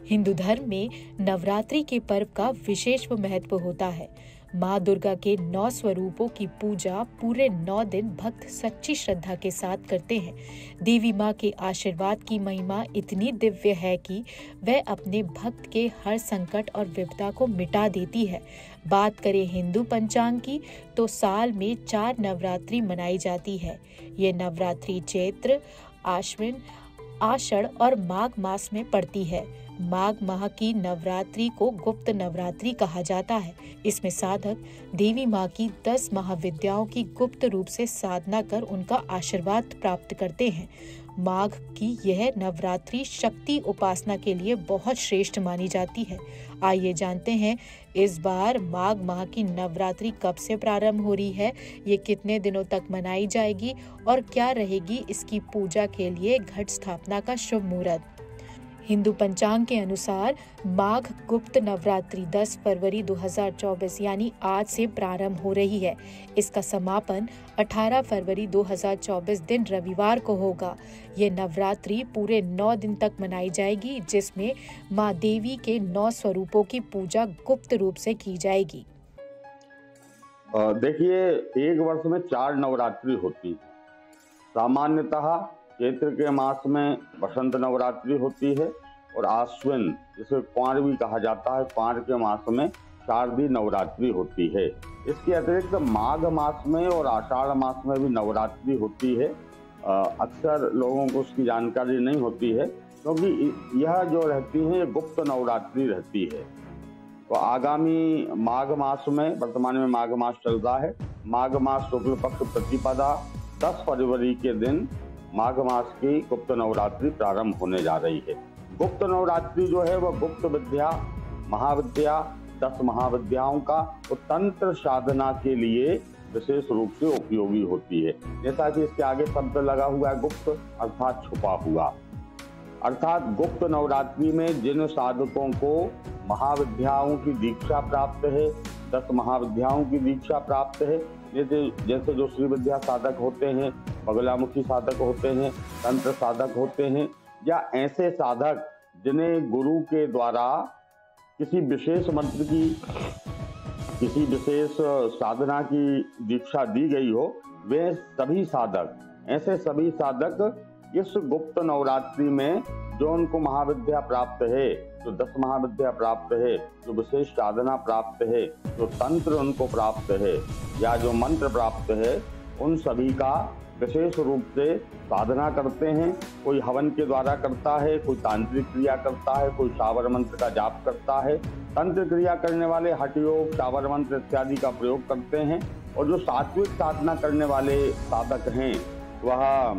हिंदू धर्म में नवरात्रि के पर्व का विशेष महत्व होता है। माँ दुर्गा के 9 स्वरूपों की पूजा पूरे 9 दिन भक्त सच्ची श्रद्धा के साथ करते हैं। देवी माँ के आशीर्वाद की महिमा इतनी दिव्य है कि वह अपने भक्त के हर संकट और विपदा को मिटा देती है। बात करें हिंदू पंचांग की तो साल में 4 नवरात्रि मनाई जाती है। ये नवरात्रि चैत्र, आश्विन, आषाढ़ और माघ मास में पड़ती है। माघ माह की नवरात्रि को गुप्त नवरात्रि कहा जाता है। इसमें साधक देवी माँ की 10 महाविद्याओं की गुप्त रूप से साधना कर उनका आशीर्वाद प्राप्त करते हैं। माघ की यह नवरात्रि शक्ति उपासना के लिए बहुत श्रेष्ठ मानी जाती है। आइए जानते हैं इस बार माघ माह की नवरात्रि कब से प्रारंभ हो रही है, ये कितने दिनों तक मनाई जाएगी और क्या रहेगी इसकी पूजा के लिए घट स्थापना का शुभ मुहूर्त। हिंदू पंचांग के अनुसार माघ गुप्त नवरात्रि 10 फरवरी 2024 यानी आज से प्रारंभ हो रही है। इसका समापन 18 फरवरी 2024 दिन रविवार को होगा। ये नवरात्रि पूरे 9 दिन तक मनाई जाएगी, जिसमें माँ देवी के 9 स्वरूपों की पूजा गुप्त रूप से की जाएगी। देखिए, एक वर्ष में 4 नवरात्रि होती है। सामान्यतः चैत्र के मास में बसंत नवरात्रि होती है और आश्विन, जिसे क्वार भी कहा जाता है, क्वार के मास में शारदीय नवरात्रि होती है। इसके अतिरिक्त माघ मास में और आषाढ़ मास में भी नवरात्रि होती है। अक्सर लोगों को उसकी जानकारी नहीं होती है, क्योंकि यह जो रहती है गुप्त नवरात्रि रहती है। तो आगामी माघ मास में, वर्तमान में माघ मास चल रहा है, माघ मास शुक्ल पक्ष प्रतिपदा 10 फरवरी के दिन माघ मास की गुप्त नवरात्रि प्रारंभ होने जा रही है। गुप्त नवरात्रि जो है वह गुप्त विद्या, महाविद्या, 10 महाविद्याओं का तंत्र साधना के लिए विशेष रूप से उपयोगी होती है। जैसा कि इसके आगे शब्द लगा हुआ है गुप्त, अर्थात छुपा हुआ। अर्थात गुप्त नवरात्रि में जिन साधकों को महाविद्याओं की दीक्षा प्राप्त है, 10 महाविद्याओं की दीक्षा प्राप्त है, जैसे जो श्री विद्या साधक होते हैं, बगलामुखी साधक होते हैं, तंत्र साधक होते हैं, या ऐसे साधक जिन्हें गुरु के द्वारा किसी विशेष मंत्र की, किसी विशेष साधना की दीक्षा दी गई हो, वे सभी साधक, ऐसे सभी साधक इस गुप्त नवरात्रि में जो उनको महाविद्या प्राप्त है, जो 10 महाविद्या प्राप्त है, जो विशेष साधना प्राप्त है, जो तंत्र उनको प्राप्त है या जो मंत्र प्राप्त है, उन सभी का विशेष रूप से साधना करते हैं। कोई हवन के द्वारा करता है, कोई तांत्रिक क्रिया करता है, कोई शावर मंत्र का जाप करता है। तंत्र क्रिया करने वाले हठ योग, शावर मंत्र इत्यादि का प्रयोग करते हैं। और जो सात्विक साधना करने वाले साधक हैं, वह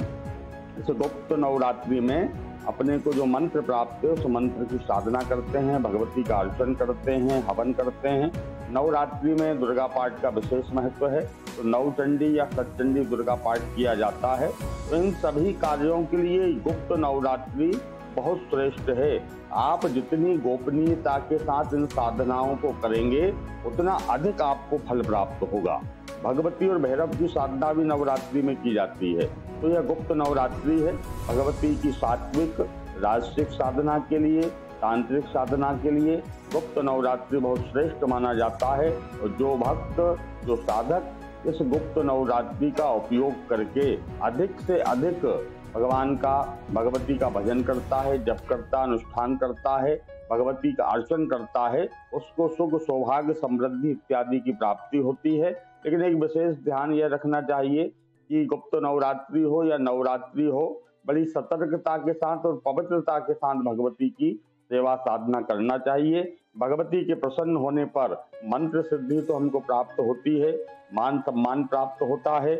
इस गुप्त नवरात्रि में अपने को जो मंत्र प्राप्त है उस मंत्र की साधना करते हैं, भगवती का अर्चन करते हैं, हवन करते हैं। नवरात्रि में दुर्गा पाठ का विशेष महत्व है, तो नवचंडी या सतचंडी दुर्गा पाठ किया जाता है। तो इन सभी कार्यों के लिए गुप्त नवरात्रि बहुत श्रेष्ठ है। आप जितनी गोपनीयता के साथ इन साधनाओं को करेंगे, उतना अधिक आपको फल प्राप्त होगा। भगवती और भैरव की साधना भी नवरात्रि में की जाती है। तो यह गुप्त नवरात्रि है भगवती की सात्विक राजसिक साधना के लिए, तांत्रिक साधना के लिए गुप्त नवरात्रि बहुत श्रेष्ठ माना जाता है। और जो भक्त, जो साधक इस गुप्त नवरात्रि का उपयोग करके अधिक से अधिक भगवान का, भगवती का भजन करता है, जप करता, अनुष्ठान करता है, भगवती का अर्चन करता है, उसको सुख, सौभाग्य, समृद्धि इत्यादि की प्राप्ति होती है। लेकिन एक विशेष ध्यान यह रखना चाहिए कि गुप्त नवरात्रि हो या नवरात्रि हो, बड़ी सतर्कता के साथ और पवित्रता के साथ भगवती की सेवा साधना करना चाहिए। भगवती के प्रसन्न होने पर मंत्र सिद्धि तो हमको प्राप्त होती है, मान सम्मान प्राप्त होता है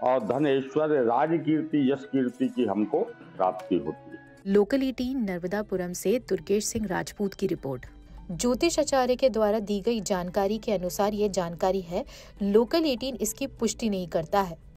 और धन, ऐश्वर्य, राज कीर्ति, यश कीर्ति की हमको प्राप्ति होती है। लोकल 18 नर्मदापुरम से दुर्गेश सिंह राजपूत की रिपोर्ट। ज्योतिष आचार्य के द्वारा दी गई जानकारी के अनुसार ये जानकारी है। लोकल 18 इसकी पुष्टि नहीं करता है।